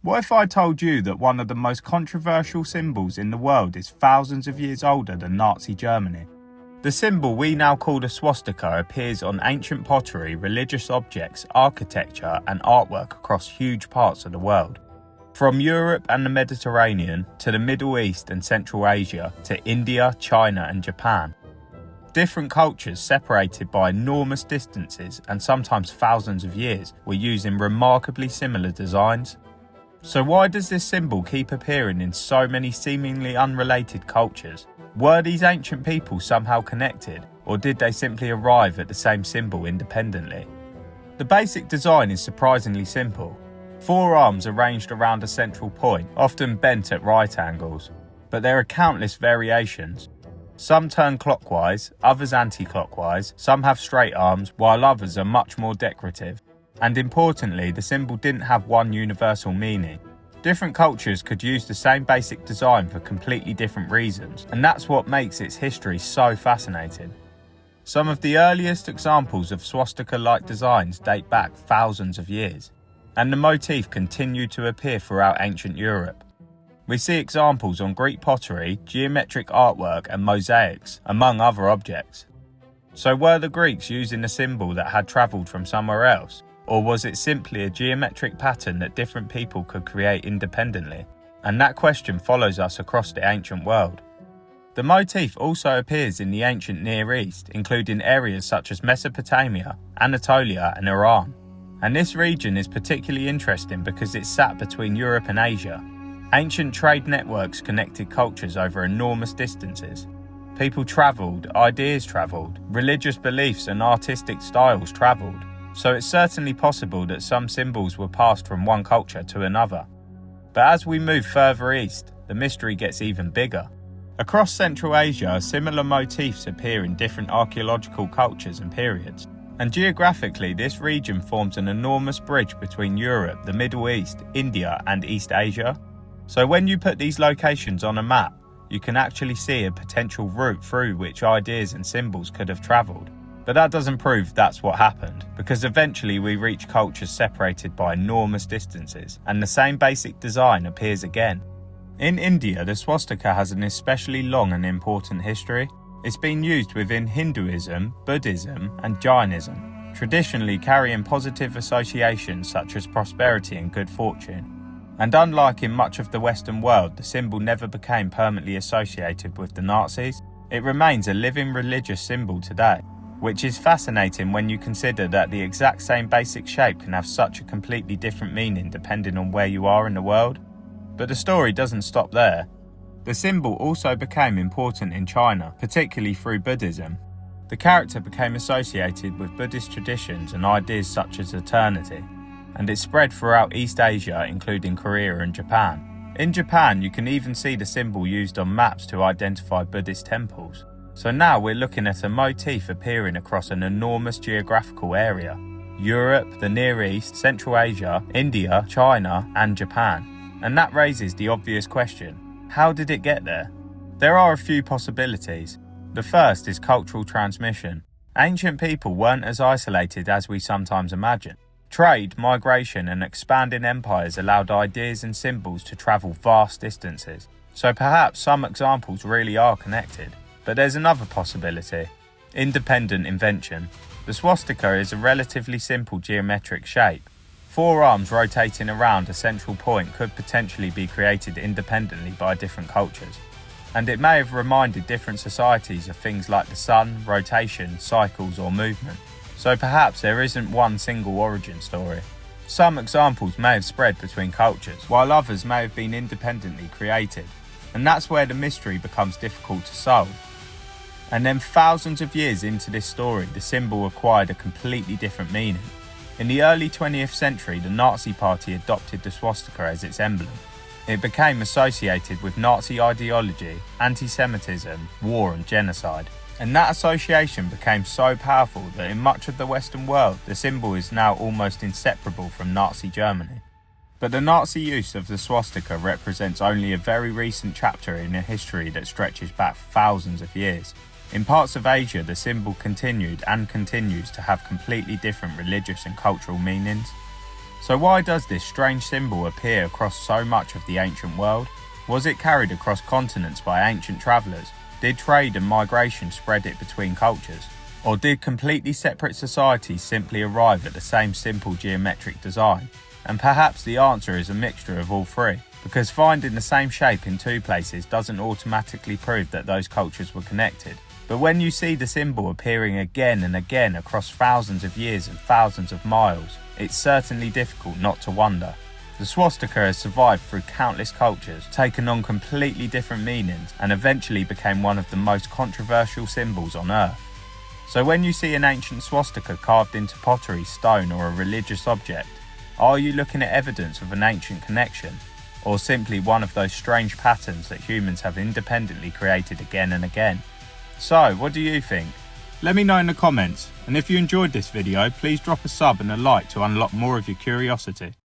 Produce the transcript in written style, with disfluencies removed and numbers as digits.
What if I told you that one of the most controversial symbols in the world is thousands of years older than Nazi Germany? The symbol we now call the swastika appears on ancient pottery, religious objects, architecture and artwork across huge parts of the world. From Europe and the Mediterranean to the Middle East and Central Asia to India, China and Japan. Different cultures separated by enormous distances and sometimes thousands of years were using remarkably similar designs. So why does this symbol keep appearing in so many seemingly unrelated cultures? Were these ancient people somehow connected, or did they simply arrive at the same symbol independently? The basic design is surprisingly simple. 4 arms arranged around a central point, often bent at right angles. But there are countless variations. Some turn clockwise, others anti-clockwise, some have straight arms, while others are much more decorative. And importantly, the symbol didn't have one universal meaning. Different cultures could use the same basic design for completely different reasons, and that's what makes its history so fascinating. Some of the earliest examples of swastika-like designs date back thousands of years, and the motif continued to appear throughout ancient Europe. We see examples on Greek pottery, geometric artwork and mosaics, among other objects. So were the Greeks using a symbol that had travelled from somewhere else? Or was it simply a geometric pattern that different people could create independently? And that question follows us across the ancient world. The motif also appears in the ancient Near East, including areas such as Mesopotamia, Anatolia and Iran. And this region is particularly interesting because it sat between Europe and Asia. Ancient trade networks connected cultures over enormous distances. People travelled, ideas travelled, religious beliefs and artistic styles travelled. So it's certainly possible that some symbols were passed from one culture to another. But as we move further east, the mystery gets even bigger. Across Central Asia, similar motifs appear in different archaeological cultures and periods. And geographically, this region forms an enormous bridge between Europe, the Middle East, India and East Asia. So when you put these locations on a map, you can actually see a potential route through which ideas and symbols could have travelled. But that doesn't prove that's what happened, because eventually we reach cultures separated by enormous distances, and the same basic design appears again. In India, the swastika has an especially long and important history. It's been used within Hinduism, Buddhism and Jainism, traditionally carrying positive associations such as prosperity and good fortune. And unlike in much of the Western world, the symbol never became permanently associated with the Nazis. It remains a living religious symbol today, which is fascinating when you consider that the exact same basic shape can have such a completely different meaning depending on where you are in the world. But the story doesn't stop there. The symbol also became important in China, particularly through Buddhism. The character became associated with Buddhist traditions and ideas such as eternity, and it spread throughout East Asia, including Korea and Japan. In Japan, you can even see the symbol used on maps to identify Buddhist temples. So now we're looking at a motif appearing across an enormous geographical area. Europe, the Near East, Central Asia, India, China and Japan. And that raises the obvious question, how did it get there? There are a few possibilities. The first is cultural transmission. Ancient people weren't as isolated as we sometimes imagine. Trade, migration and expanding empires allowed ideas and symbols to travel vast distances. So perhaps some examples really are connected. But there's another possibility. Independent invention. The swastika is a relatively simple geometric shape. 4 arms rotating around a central point could potentially be created independently by different cultures. And it may have reminded different societies of things like the sun, rotation, cycles or movement. So perhaps there isn't one single origin story. Some examples may have spread between cultures, while others may have been independently created. And that's where the mystery becomes difficult to solve. And then thousands of years into this story, the symbol acquired a completely different meaning. In the early 20th century, the Nazi Party adopted the swastika as its emblem. It became associated with Nazi ideology, anti-Semitism, war and genocide. And that association became so powerful that in much of the Western world, the symbol is now almost inseparable from Nazi Germany. But the Nazi use of the swastika represents only a very recent chapter in a history that stretches back thousands of years. In parts of Asia, the symbol continued and continues to have completely different religious and cultural meanings. So why does this strange symbol appear across so much of the ancient world? Was it carried across continents by ancient travellers? Did trade and migration spread it between cultures? Or did completely separate societies simply arrive at the same simple geometric design? And perhaps the answer is a mixture of all three, because finding the same shape in two places doesn't automatically prove that those cultures were connected. But when you see the symbol appearing again and again across thousands of years and thousands of miles, it's certainly difficult not to wonder. The swastika has survived through countless cultures, taken on completely different meanings, and eventually became one of the most controversial symbols on Earth. So when you see an ancient swastika carved into pottery, stone, or a religious object, are you looking at evidence of an ancient connection, or simply one of those strange patterns that humans have independently created again and again? So, what do you think? Let me know in the comments, and if you enjoyed this video, please drop a sub and a like to unlock more of your curiosity.